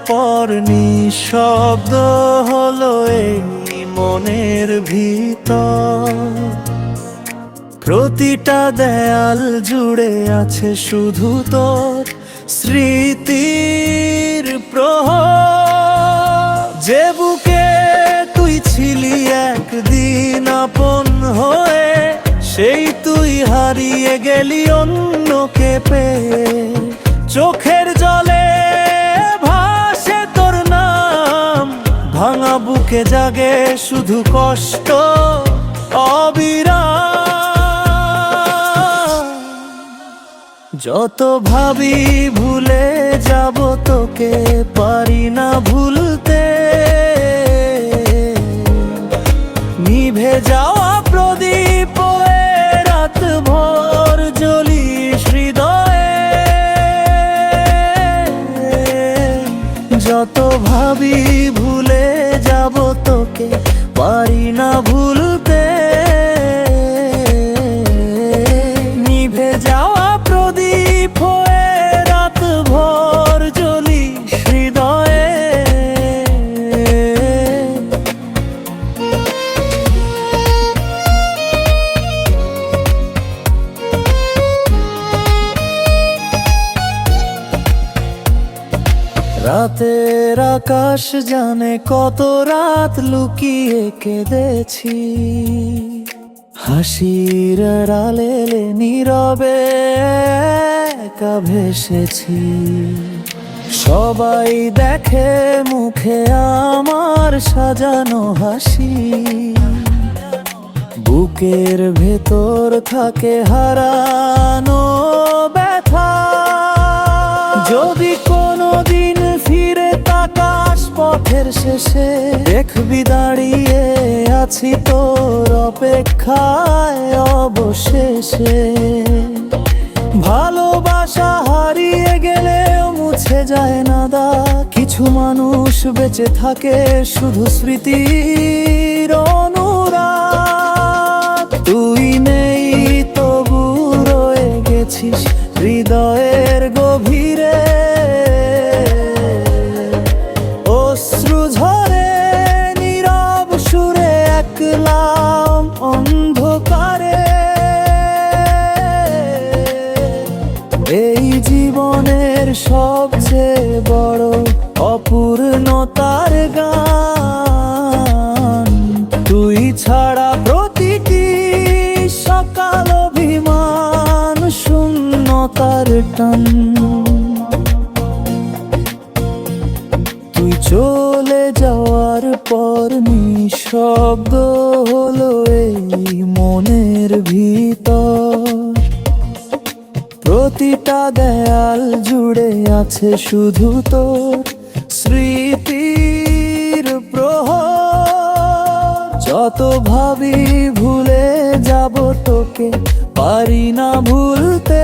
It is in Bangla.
পর নিঃশব্দ হলো এই মনের ভিতর। প্রতিটা দেয়াল জুড়ে আছে শুধু তোর স্মৃতির প্রহর। যে বুকে তুই ছিলি একদিন আপন হয়ে, সেই তুই হারিয়ে গেলি অন্যকে পেয়ে। চোখের জলে ভাসে তোর নাম, ভাঙা বুকে জাগে শুধু কষ্ট অবিরাম। যত ভাবি ভুলে যাব তোকে, পারি না ভুলতে। নিভে যাওয়া প্রদীপ হয়ে রাত ভর জ্বলিস হৃদয়ে। যত ভাবি ভুলে যাব তোকে, পারি না ভুলতে। নিভে যাওয়া প্রদীপ হয়ে রাত ভর জ্বলিস হৃদয়ে। রাতের আকাশ জানে কত রাত লুকিয়ে কেঁদেছি। হাসির আড়ালে নীরবে একা ভেসেছি। সবাই দেখে মুখে আমার সাজানো হাসি, বুকের ভেতর থাকে হারানো ব্যথা। যদি কোনোদিন ফিরে তাকাস পথের শেষে, দেখবি দাঁড়িয়ে আছি তোর অপেক্ষায় অবশেষে। ভালোবাসা হারিয়ে গেলেও মুছে যায় না দাগ, কিছু মানুষ বেঁচে থাকে শুধু স্মৃতির অনুরাগ। তুই নেই তবু রয়ে গেছিস হৃদয়ের গভীরে। অশ্রু ঝরে নীরব সুরে একলাম অন্ধকারে। এই জীবনের সবচেয়ে বড় অপূর্ণতার গান, তুই ছাড়া প্রতিটি সকাল অভিমান শূন্যতার টান। তুই চলে যাওয়ার পর নিঃশব্দ হলো এই মনের ভিতর। প্রতিটা দেয়াল জুড়ে আছে শুধু তোর স্মৃতির প্রহর। যত ভাবি ভুলে যাব তোকে, পারি না ভুলতে।